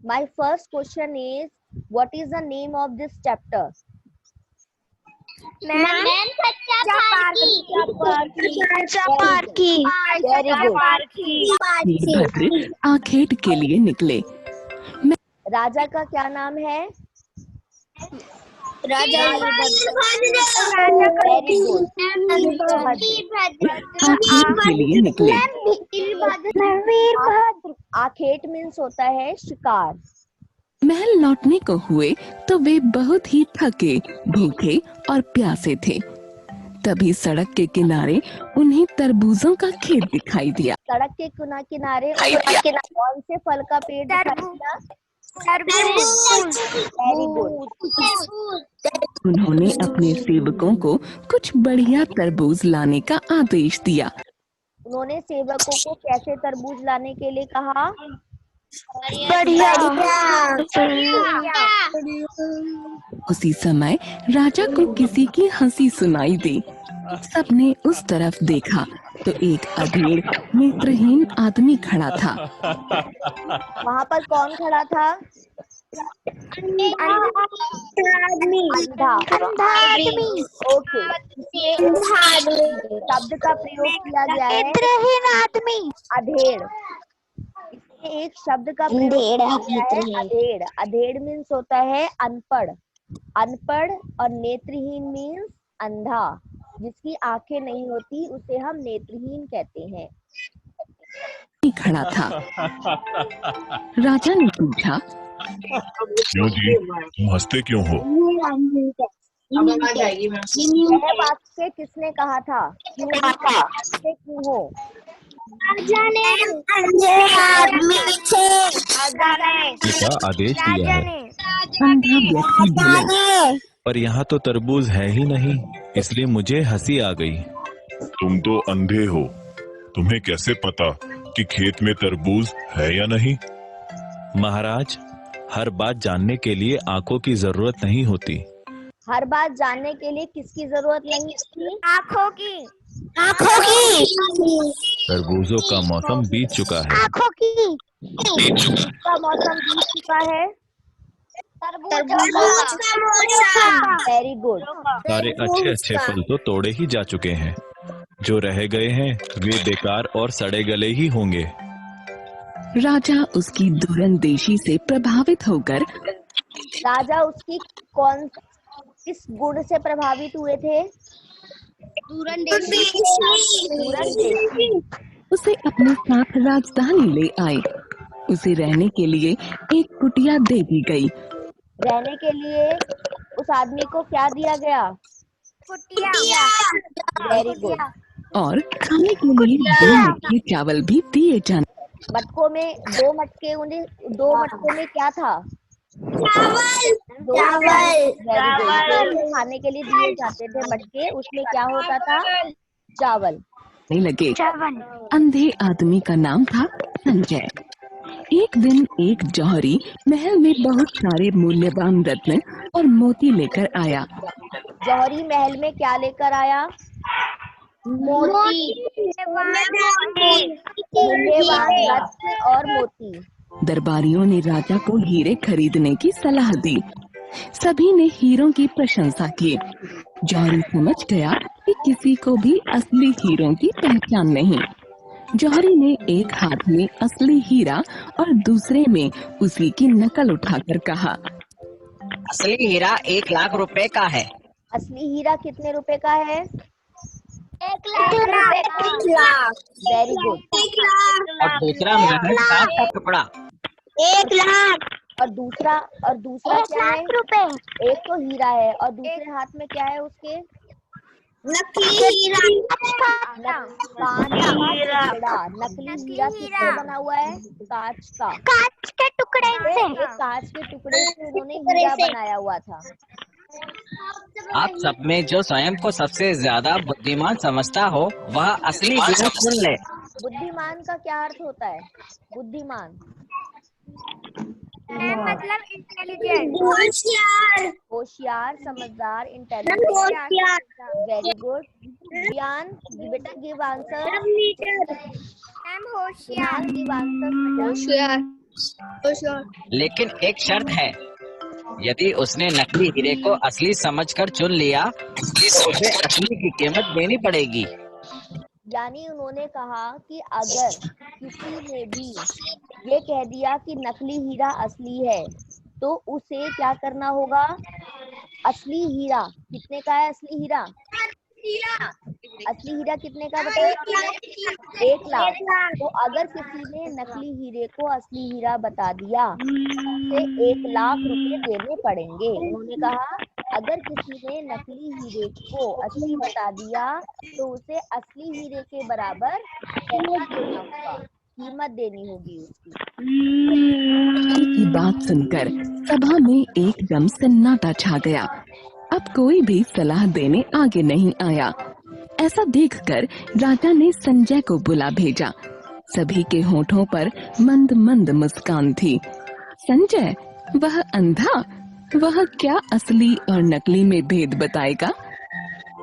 My first question is, what is the name of this chapter? Ma'am Chapparki. Very good. Veerbhadra आखेट के लिए निकले। राजा का क्या नाम है? राजा Very good. आखेट के लिए निकले। आखेट मीन्स होता है शिकार। महल लौटने को हुए तो वे बहुत ही थके, भूखे और प्यासे थे। तभी सड़क के किनारे उन्हें तरबूजों का खेत दिखाई दिया। सड़क के किनारे कौन से फल का पेड़ दिखाई दिया? Very good. उन्होंने अपने सेवकों को कुछ बढ़िया तरबूज लाने का आदेश दिया। उन्होंने सेवकों को कैसे तरबूज लाने के लिए कहा? उसी समय राजा को किसी की हंसी सुनाई दी। सबने उस तरफ देखा तो एक अधेड़ नेत्रहीन आदमी खड़ा था। वहाँ पर कौन खड़ा था? अंधा आदमी। ओके, शब्द का प्रयोग किया गया है अधेड़। इसमें एक शब्द का प्रयोग किया गया है अधेड़। अधेड़ मीन्स होता है अनपढ़। अनपढ़ और नेत्रहीन मीन्स अंधा। जिसकी आंखें नहीं होती उसे हम नेत्रहीन कहते हैं। खड़ा था। राजा ने पूछा, क्यों जी, तुम हंसते क्यों हो? यह वाक्य किसने कहा था? क्यों हो? का आदेश दिया है, अंधा व्यक्ति बोला, पर यहाँ तो तरबूज है ही नहीं, इसलिए मुझे हंसी आ गई। तुम तो अंधे हो, तुम्हें कैसे पता कि खेत में तरबूज है या नहीं? महाराज, हर बात जानने के लिए आंखों की जरूरत नहीं होती। हर बात जानने के लिए किसकी जरूरत नहीं होती? आँखों की। तरबूजों का मौसम बीत चुका है। आँखों की का मौसम बीत चुका है। Very good. सारे अच्छे अच्छे फल तो तोड़े ही जा चुके हैं, जो रह गए हैं वे बेकार और सड़े गले ही होंगे। राजा उसकी दूरंदेशी से प्रभावित होकर किस गुण से प्रभावित हुए थे? दूरंदेशी। उसे अपने साथ राजधानी ले आए। उसे रहने के लिए एक कुटिया दे दी गई। रहने के लिए उस आदमी को क्या दिया गया? कुटिया। Very good. और खाने के लिए 2 मटके चावल भी दिए जाने। मटकों में 2 मटकों में क्या था? चावल। खाने के लिए दिए जाते थे मटके, उसमें क्या होता था? चावल। नहीं लगे। अंधे आदमी का नाम था संजय। एक दिन एक जौहरी महल में बहुत सारे मूल्यवान रत्न और मोती लेकर आया। जौहरी महल में क्या लेकर आया? मोती। मूल्यवान रत्न और मोती। दरबारियों ने राजा को हीरे खरीदने की सलाह दी। सभी ने हीरों की प्रशंसा की। जौहरी समझ गया कि किसी को भी असली हीरों की पहचान नहीं। जौहरी ने एक हाथ में असली हीरा और दूसरे में उसी की नकल उठाकर कहा, असली हीरा 1 लाख रुपए का है। असली हीरा कितने रुपए का है? 1 लाख। Very good. और दूसरा महल का टुकड़ा। 1 लाख। और दूसरा क्या है? एक तो हीरा है और दूसरे हाथ में क्या है उसके? नकली हीरा। नकली हीरा किससे बना हुआ है? कांच का। कांच के टुकड़े से। कांच के टुकड़े से उन्होंने हीरा बनाया हुआ था। आप सब में जो स्वयं को सबसे ज्यादा बुद्धिमान समझता हो वह असली हीरो चुन ले। बुद्धिमान का क्या अर्थ होता है? बुद्धिमान मतलब इंटेलिजेंट। होशियार, समझदार, इंटेलिजेंट। Very good. ज्ञान, बेटा गिव आंसर। होशियार। Give answer. लेकिन एक शर्त है, यदि उसने नकली हीरे को असली समझकर चुन लिया तो उसे असली की कीमत देनी पड़ेगी। यानी उन्होंने कहा कि अगर किसी ने भी ये कह दिया कि नकली हीरा असली है तो उसे क्या करना होगा? असली हीरा कितने का है? असली हीरा कितने का बताया? 1 लाख। तो अगर किसी ने नकली हीरे को असली हीरा बता दिया उसे 1 लाख रुपए देने पड़ेंगे। उन्होंने कहा अगर किसी ने नकली हीरे को असली बता दिया तो उसे असली हीरे के बराबर पैसा देना होगा, कीमत देनी होगी उसकी। की बात सुनकर सभा में एकदम सन्नाटा छा गया। अब कोई भी सलाह देने आगे नहीं आया। ऐसा देखकर राजा ने संजय को बुला भेजा। सभी के होठों पर मंद मंद मुस्कान थी। संजय, वह अंधा, वह क्या असली और नकली में भेद बताएगा?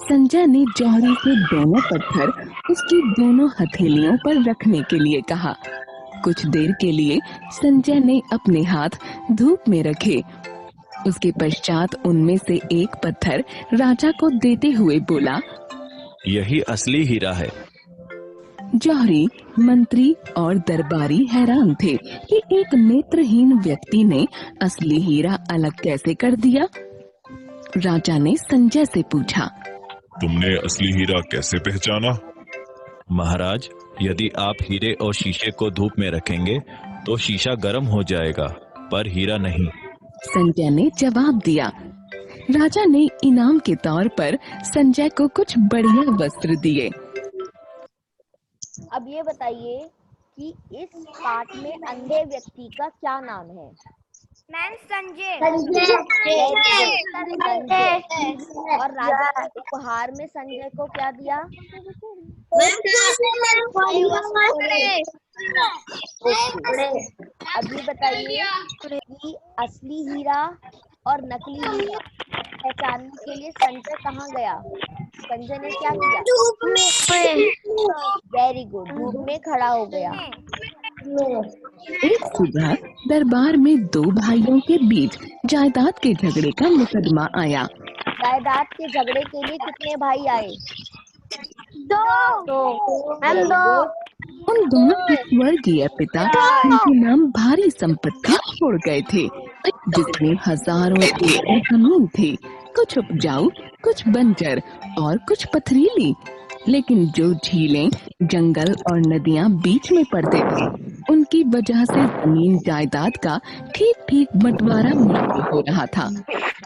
संजय ने जौहरी से दोनों पत्थर उसकी दोनों हथेलियों पर रखने के लिए कहा। कुछ देर के लिए संजय ने अपने हाथ धूप में रखे। उसके पश्चात उनमें से एक पत्थर राजा को देते हुए बोला, यही असली हीरा है। जौहरी, मंत्री और दरबारी हैरान थे कि एक नेत्रहीन व्यक्ति ने असली हीरा अलग कैसे कर दिया। राजा ने संजय से पूछा, तुमने असली हीरा कैसे पहचाना? महाराज, यदि आप हीरे और शीशे को धूप में रखेंगे तो शीशा गर्म हो जाएगा, पर हीरा नहीं। संजय ने जवाब दिया। राजा ने इनाम के तौर पर संजय को कुछ बढ़िया वस्त्र दिए। अब ये बताइए कि इस पाठ में अंधे व्यक्ति का क्या नाम है? संजय। और राजा ने उपहार में संजय को क्या दिया? अभी बताइए कि असली हीरा और नकली हीरा पहचानने के लिए संजय कहाँ गया? संजय ने क्या किया? वेरी गुड, धूप में खड़ा हो गया। एक सुबह दरबार में दो भाइयों के बीच जायदाद के झगड़े का मुकदमा आया। जायदाद के झगड़े के लिए कितने भाई आए? 2। हम 2। उन दोनों के स्वर्गीय पिता उनके नाम भारी संपत्ति छोड़ गए थे, जिसमें हजारों एकड़ जमीन थी, कुछ उपजाऊ, कुछ बंजर और कुछ पथरीली। लेकिन जो झीलें, जंगल और नदियां बीच में पड़ते थे, उनकी वजह से जमीन जायदाद का ठीक ठीक बंटवारा मुश्किल हो रहा था।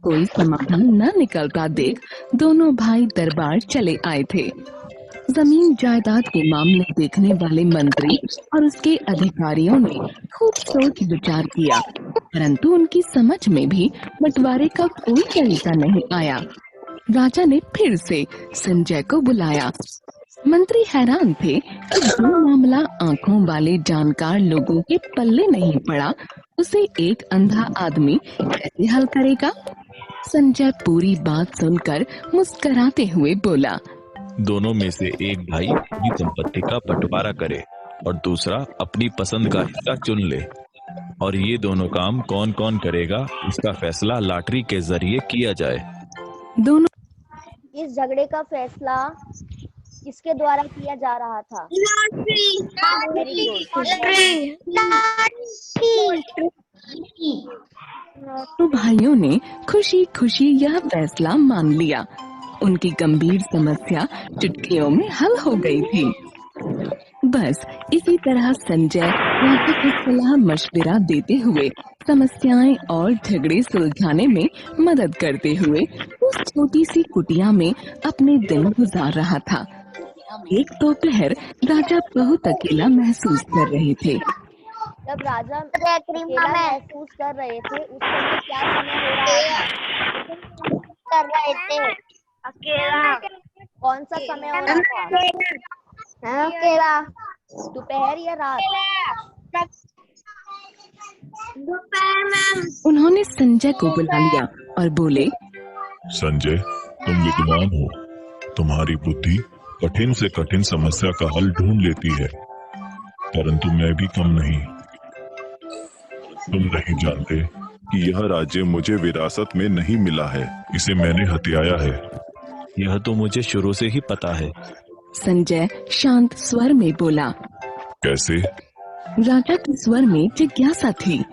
कोई समाधान न निकलता देख दोनों भाई दरबार चले आए थे। जमीन जायदाद के मामले देखने वाले मंत्री और उसके अधिकारियों ने खूब सोच विचार किया, परंतु उनकी समझ में भी बंटवारे का कोई तरीका नहीं आया। राजा ने फिर से संजय को बुलाया। मंत्री हैरान थे कि जो मामला आंखों वाले जानकार लोगों के पल्ले नहीं पड़ा, उसे एक अंधा आदमी कैसे हल करेगा? संजय पूरी बात सुनकर मुस्कुराते हुए बोला, दोनों में से एक भाई अपनी संपत्ति का बंटवारा करे और दूसरा अपनी पसंद का हिस्सा चुन ले, और ये दोनों काम कौन कौन करेगा इसका फैसला लॉटरी के जरिए किया जाए। दोनों इस झगड़े का फैसला किसके द्वारा किया जा रहा था? तो भाइयों ने खुशी खुशी यह फैसला मान लिया। उनकी गंभीर समस्या चुटकियों में हल हो गई थी। बस इसी तरह संजय राजा को सलाह मशविरा देते हुए, समस्याएं और झगड़े सुलझाने में मदद करते हुए उस छोटी सी कुटिया में अपने दिन गुजार रहा था। एक दोपहर राजा बहुत अकेला महसूस कर रहे थे। जब राजा अकेला महसूस कर रहे थे, उस समय क्या समय हो रहा था? कर रहे थे अकेला। कौन सा समय हो रहा था? अकेला। दोपहर या रात? दोपहर में। उन्होंने संजय को बुला लिया और बोले, संजय, तुम विद्वान हो, तुम्हारी बुद्धि कठिन से कठिन समस्या का हल ढूंढ लेती है, परंतु मैं भी कम नहीं। तुम नहीं जानते कि यह राज्य मुझे विरासत में नहीं मिला है, इसे मैंने हथियाया है। यह तो मुझे शुरू से ही पता है। संजय शांत स्वर में बोला। कैसे? राजा के स्वर में जिज्ञासा थी।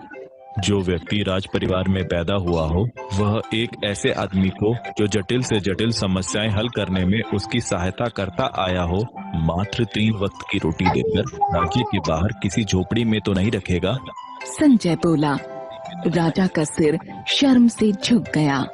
जो व्यक्ति राज परिवार में पैदा हुआ हो, वह एक ऐसे आदमी को जो जटिल से जटिल समस्याएं हल करने में उसकी सहायता करता आया हो, मात्र 3 वक्त की रोटी देकर राज्य के बाहर किसी झोपड़ी में तो नहीं रखेगा। संजय बोला। राजा का सिर शर्म से झुक गया।